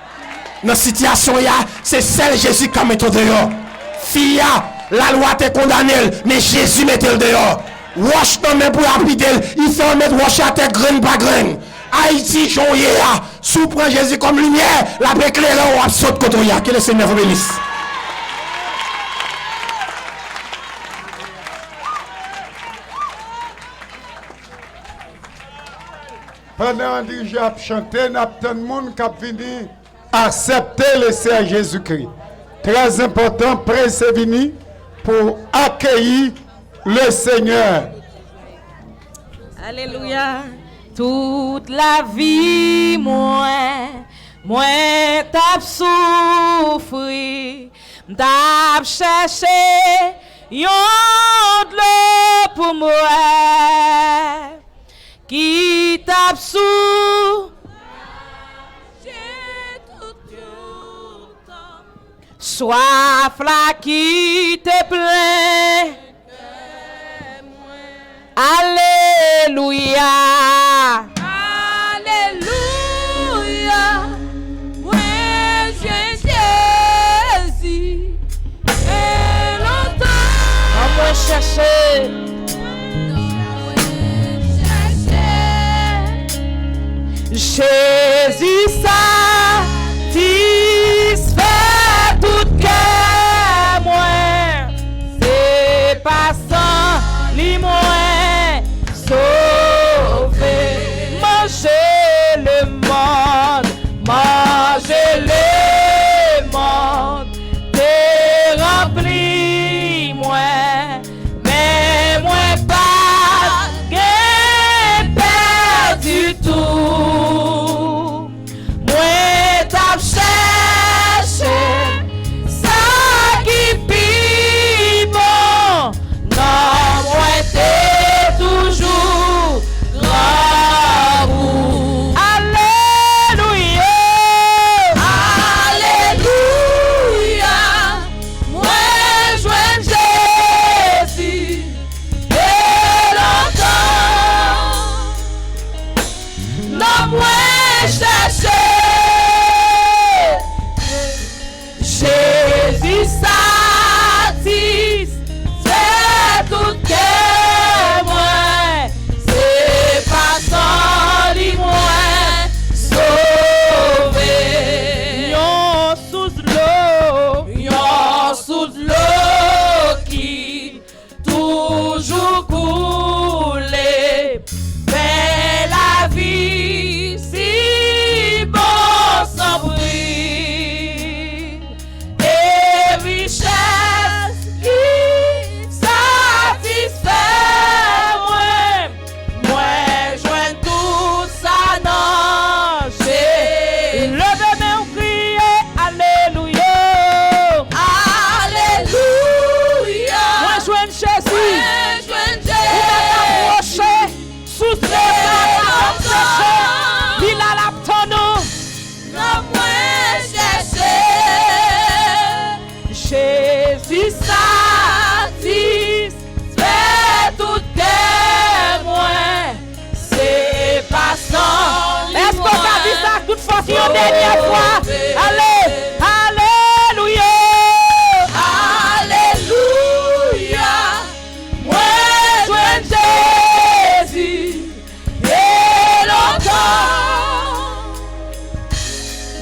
Dans la situation, c'est celle Jésus qui a mis dehors. Fille, la loi t'a condamné, mais Jésus mettait le dehors. Wash ton main pour rapide, il fait mettre wash à tête graine par graine. Haïti, joyeux, sous prend Jésus comme lumière, la éclaireur ou absurde côté. Que le Seigneur vous bénisse. Pendant que j'ai chanté, nous avons tout le monde qui a venu accepter le Seigneur Jésus-Christ. Très important, presse est venu pour accueillir le Seigneur. Alléluia. Toute la vie, moi t'as souffri, t'as cherché yon de l'eau pour moi. Qui tape sous soif là qui te plaît. Alléluia. Alléluia. Moi j'ai Jésus et longtemps à moi chercher. Jésus satisfait tout cœur moi, c'est pas sans lui moi sortir une dernière fois. Allez, alléluia. Alléluia. Moi, joins Jésus. Et longtemps.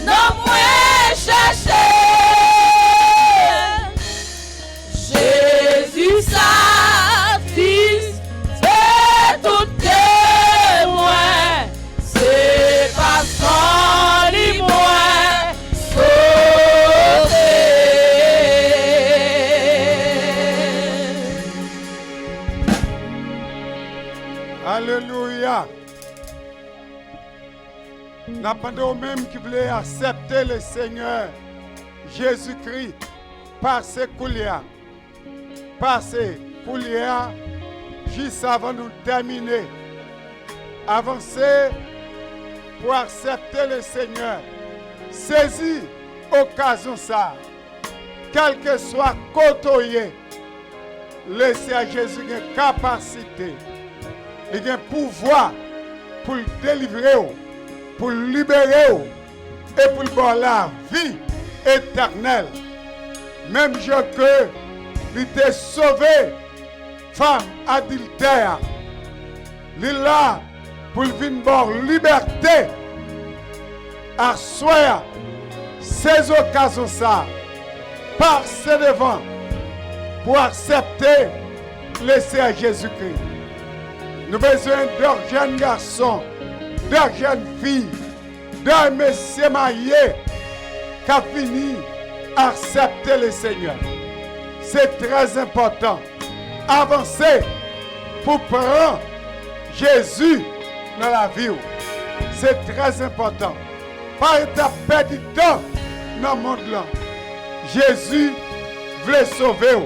Non, moi, chercher. Jésus, sa fils, fait tout témoin. C'est pas sans lui, moi, sauvé. Alléluia. N'attendons même qui voulait accepter le Seigneur Jésus-Christ par ses couliers. Par ses couliers, juste avant de terminer. Avancez pour accepter le Seigneur. Saisis occasion ça. Quel que soit côtoyé, laissez à Jésus une capacité. Il a un pouvoir pour le délivrer, pour le libérer et pour le donner la vie éternelle. Même je que il était sauvé, femme adultère. Il est là pour venir voir liberté. À soi, ces occasions ça, passer devant pour accepter le Seigneur Jésus-Christ. Nous avons besoin d'un jeune garçon, d'un jeune fille, d'un monsieur marié qui a fini accepter le Seigneur. C'est très important. Avancer pour prendre Jésus dans la vie. C'est très important. Pas de perdre du temps dans le monde là. Jésus voulait sauver.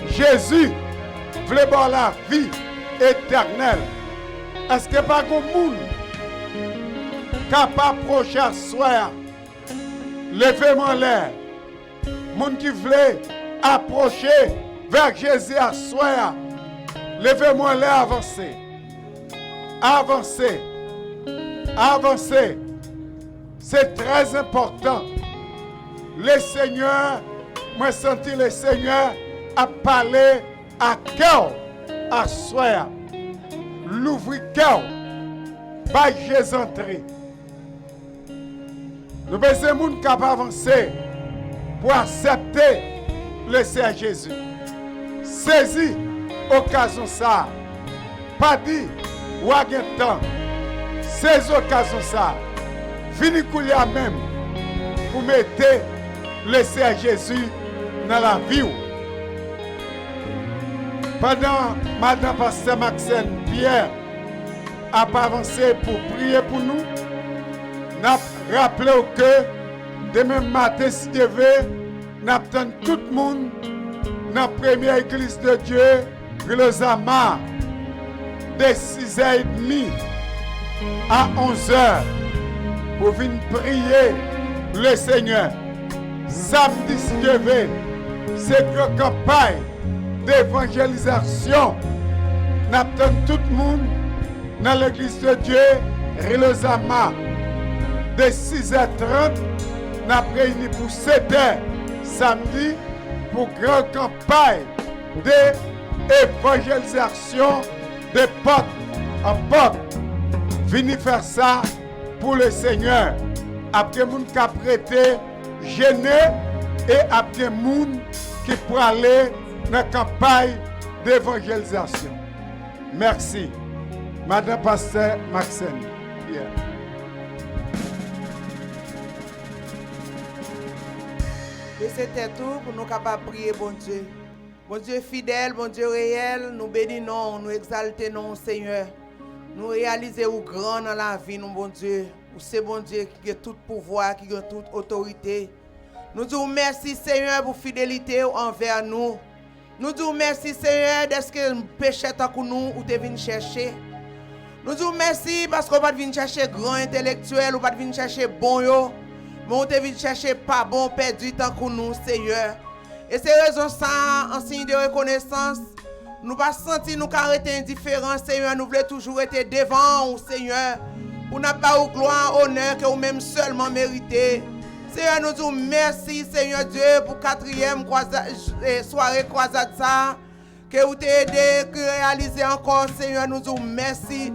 Jésus voulait avoir la vie éternelle. Est-ce que pas de monde capable d'approcher à soi? Levez-moi l'air. Monde qui voulait approcher vers Jésus à soi. Levez-moi l'air, avancez. Avancez. Avancez. C'est très important. Le Seigneur, moi senti le Seigneur a parlé à cœur, à soi. L'ouvrir cœur, pas Jésus entrer. Nous besoin de monde capable d'avancer pour accepter le Seigneur Jésus. Saisis occasion ça. Pas dit ou à temps. Saisis occasion ça. Fini couler même pour mettre le Seigneur Jésus dans la vie. Pendant Madame Pasteur Maxime Pierre a avancé pour prier pour nous, nous rappelons que demain matin, si Dieu veut, nous attendons tout le monde dans la première église de Dieu, Rilozama, de 6h30 à 11h, pour venir prier le Seigneur. Samedi, si Dieu veut, c'est une campagne d'évangélisation. Nous attendons tout le monde dans l'église de Dieu, Rilozama, de 6h30, nous avons réuni pour 7h samedi pour une grande campagne d'évangélisation de porte en porte. Venez faire ça pour le Seigneur. Après, moun qui a prêté, gêné, et après, moun qui pour aller dans la campagne d'évangélisation. Merci. Madame Pasteur Maxime. Yeah. Et c'était tout pour nous capables de prier, bon Dieu. Bon Dieu fidèle, bon Dieu réel, nous bénissons, nous exaltons, Seigneur. Nous réalisons grand dans la vie, nous, bon Dieu. C'est bon Dieu qui a tout pouvoir, qui a toute autorité. Nous disons merci, Seigneur, pour fidélité envers nous. Nous disons merci, Seigneur, de ce que le péché tant que nous, ou tu viens chercher. Nous disons merci parce qu'on va venir chercher grand intellectuel, ou va venir chercher bon yo. Mais on te vient chercher pas bon, perdu tant que nous, Seigneur. Et c'est raison ça, en signe de reconnaissance, nous ne pas sentir nous arrêter indifférents, Seigneur. Nous voulons toujours être devant, Seigneur, pour nous pas gloire, honneur que vous-même seulement méritez. Seigneur, nous disons merci, Seigneur Dieu, pour 4e soirée croisade ça, que vous t'avez aidé, que réaliser encore, Seigneur, nous disons merci.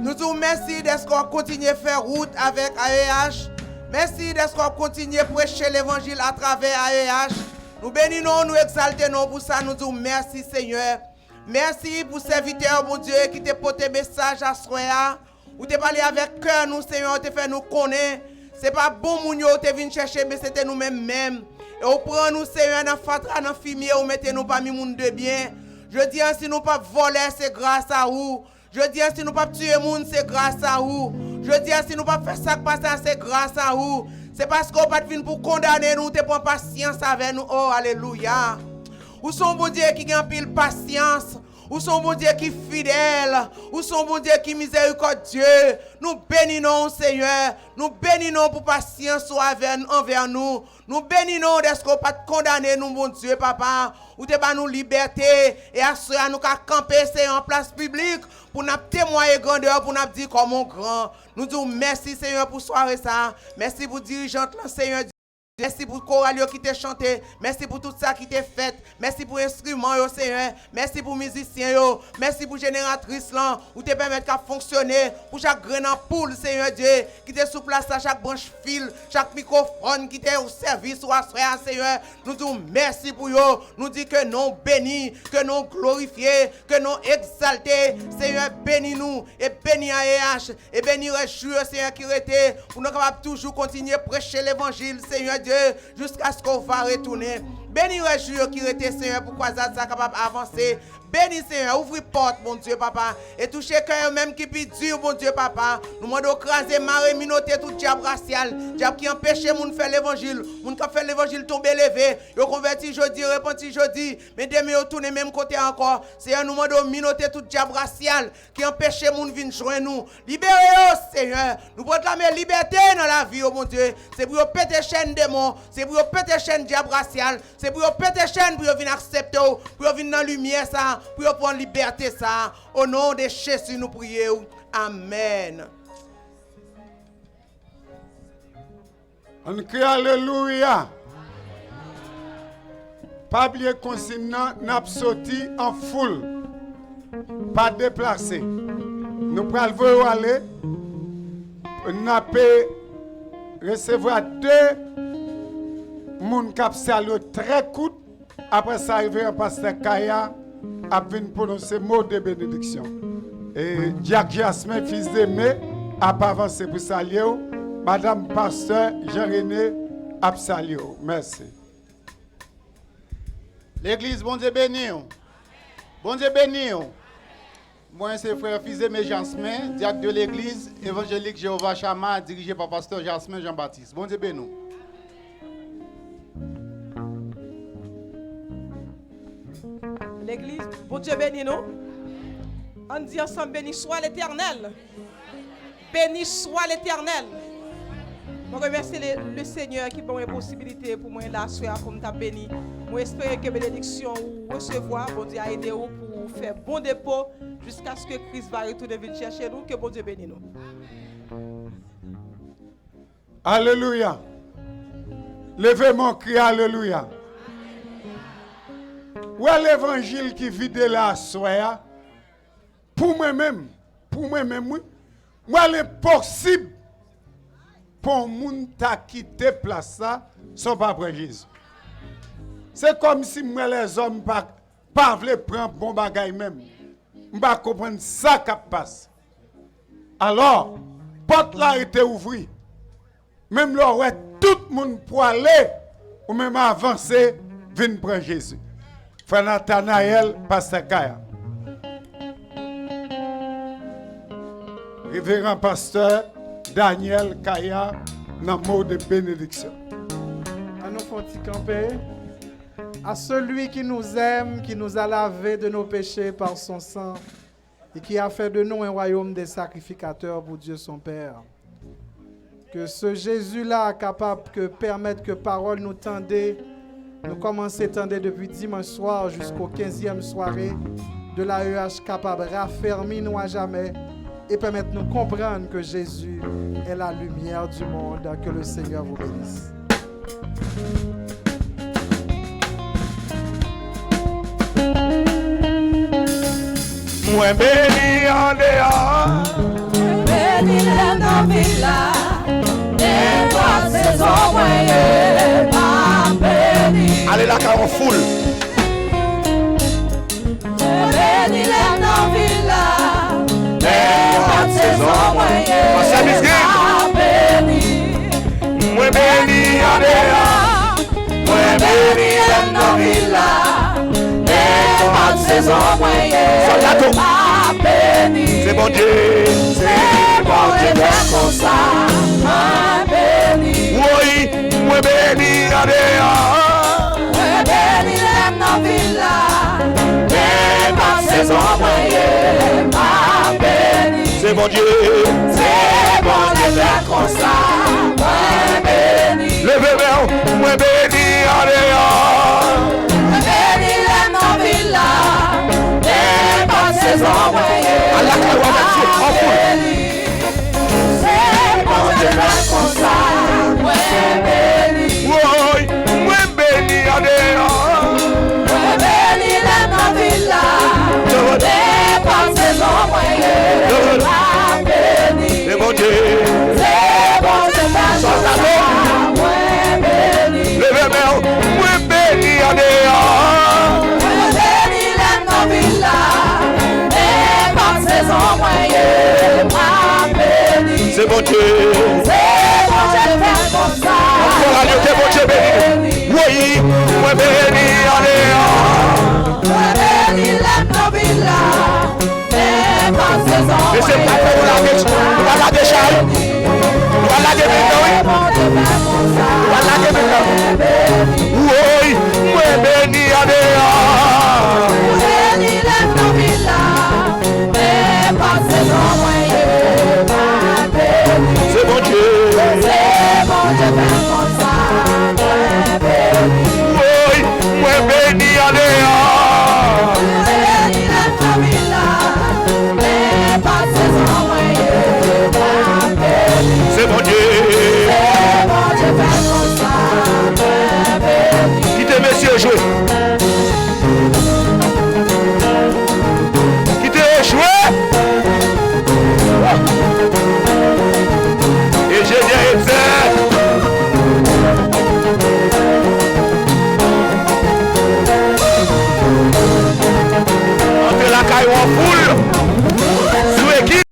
Nous disons merci d'être qu'on continue à faire route avec AEH. Merci d'être qu'on continue à prêcher l'évangile à travers AEH. Nous bénissons, nous exaltons pour ça, nous disons merci, Seigneur. Merci pour serviteur, mon Dieu, qui t'a porté message à Soya. Ou t'es parlé avec cœur, nous, Seigneur, t'es fait nous connaître. C'est pas bon, mon Dieu, t'es venu chercher, mais c'était nous-mêmes. Et on prend nous, Seigneur, dans fatra, dans fumier, on mettez nous parmi monde de bien. Je dis, si nous pas voler, c'est grâce à vous. Je dis, si nous pas tuer monde, c'est grâce à vous. Je dis, si nous pas faire ça passer, c'est grâce à vous. C'est parce qu'on pas venu pour condamner nous, t'es pas patience avec nous. Oh, alléluia. Où sont bon Dieu qui a pile patience? Où sont bon Dieu qui est fidèle? Où sont bon Dieu qui est miséricordieux? Nous bénissons, Seigneur. Nous bénissons pour patience envers nous. Nous bénissons d'être qu'on pas condamner nous, mon Dieu, papa. Ou te ba nous liberté. Et à cela, nous qu'à camper, Seigneur, en place publique. Pour nous témoigner grandeur, pour nous dire comme on grand. Nous disons merci, Seigneur, pour soirée ça. Merci pour dirigeante, Seigneur. Merci pour le choral qui t'a chanté. Merci pour tout ça qui t'a fait. Merci pour l'instrument, Seigneur. Merci pour les musiciens. Merci pour la génératrice là, où te permettre qu'à fonctionner. Pour chaque grain en poule, Seigneur Dieu, qui te sous place à chaque branche fil, chaque microphone qui t'est au service ou à soir, Seigneur. Nous disons merci pour eux. Nous disons que nous bénis, que nous glorifiés, que nous exaltés. Seigneur, bénis-nous et bénis AEH et bénis les joueurs, Seigneur, qui étaient pour nous capables toujours continuer à prêcher l'évangile, Seigneur Dieu, jusqu'à ce qu'on va retourner. Bénis les joueurs qui étaient, Seigneur, pour quoi ça capable d'avancer. Bénis, Seigneur, ouvre porte, mon Dieu, papa. Et touchez cœur même qui peut dur, mon Dieu, papa. Nous demandons craser, marrer, minoter tout diable racial. Diable qui empêche moun faire l'évangile. Moun qui fait l'évangile tomber levé. Yo converti jeudi, repenti jeudi. Mais demain, yo tourne même côté encore. Seigneur, nous demandons minoter tout diable racial qui empêche moun venir joindre nous. Libérez-nous, Seigneur. Nous proclamer liberté dans la vie, oh mon Dieu. C'est pour péter chaîne démon. C'est pour péter chaîne diable racial. C'est pour péter chaîne pour venir accepter, pour venir dans la lumière, ça. Pour prendre liberté ça, au nom de Jésus nous prions. Amen. On crie alléluia. Pas oublier consigne, n'a sorti en foule. Pas déplacé. Nous prenons aller. Nous peut recevoir 2 moun k'ap salué très court. Après ça arrive un pasteur Kaya a venu prononcer mot de bénédiction. Et Jack Jasmin, fils d'Aimé, a avancé pour saluer. Madame pasteur Jean-René a salué. Merci. L'église, bon Dieu béni. Bon Dieu béni. Moi, c'est frère fils d'Aimé Jasmin, diacre de l'église évangélique Jéhovah Chama, dirigé par pasteur Jasmin Jean-Baptiste. Bon Dieu béni. L'église, bon Dieu béni nous. On dit ensemble, béni soit l'Éternel. Béni soit l'Éternel. Je remercie le Seigneur qui donne la possibilité pour moi là, comme tu as béni. Je espère que bénédiction ou recevoir, bon Dieu a aidé vous pour faire bon dépôt jusqu'à ce que Christ va retourner venir chercher nous. Que bon Dieu bénisse nous. Alléluia. Levez mon cri, alléluia. Où est l'évangile qui vide la soya? Pour moi-même, oui. Moi, l'impossible pour moun ta quitter place ça, sans pas après Jésus. C'est comme si moi les hommes pas veulent prendre bon bagay même. Je ne pas comprendre ça qui passe. Alors, porte là était ouverte. Même là, ouais, tout le monde pour aller ou même avancer, venir prendre Jésus. Frère Nathanaël, pasteur Kaya. Révérend pasteur Daniel Kaya, dans le mot de bénédiction. À nos fontis camper, à celui qui nous aime, qui nous a lavé de nos péchés par son sang et qui a fait de nous un royaume des sacrificateurs pour Dieu son Père. Que ce Jésus-là capable de permettre que parole nous tendait, nous commençons à tendre depuis dimanche soir jusqu'au 15e soirée de l'AEH capable de raffermir nous à jamais, et permettre-nous comprendre que Jésus est la lumière du monde. Que le Seigneur vous bénisse. Moi béni en dehors. Béni les dans villa, des trois saisons moyennes, pas béni. Allez là car on foule. Béni les dans villa, des trois saisons moyennes, pas béni. Moi béni en dehors. Moi béni les dans villa, des trois saisons moyennes, pas béni. C'est bon Dieu. C'est bon Dieu fait comme ça, moi béni. Oui, moi béni en dehors. Moi béni les dans villa, des trois saisons moyennes, pas béni. C'est bon Dieu. C'est bon Dieu fait comme ça, moi béni. Levez-vous, moi béni en dehors. Moi béni les dans villa, des trois saisons moyennes, À la carotte, en foule. c'est bon Dieu fait comme ça, moi béni. Oui, moi béni en dehors. Moi béni les dans villa, des trois saisons moyennes, pas béni. C'est bon Dieu. C'est bon Dieu fait comme ça, moi béni. Levez-vous, moi béni en dehors. Moi béni les dans villa, des trois saisons moyennes, pas béni. C'est bon Dieu. C'est bon Dieu fait comme ça, Encore à Dieu, c'est bon Dieu béni. Oui, moi béni en dehors. moi béni les dans villa, des trois saisons Et c'est pas pour la gueule. On va la décharger. On va la décharger. On va la décharger. Oui, moi béni en dehors. Béni les dans villa, des trois saisons moyennes, pas béni. C'est bon Dieu. C'est bon Dieu fait comme ça, moi béni. Oui, moi béni en dehors. Béni les dans villa, des trois saisons moyennes, pas béni. C'est bon Dieu. C'est bon Dieu fait comme ça, moi béni. Quittez messieurs jouer. Quittez jouer. Et j'ai bien été. Entre la caille en foule.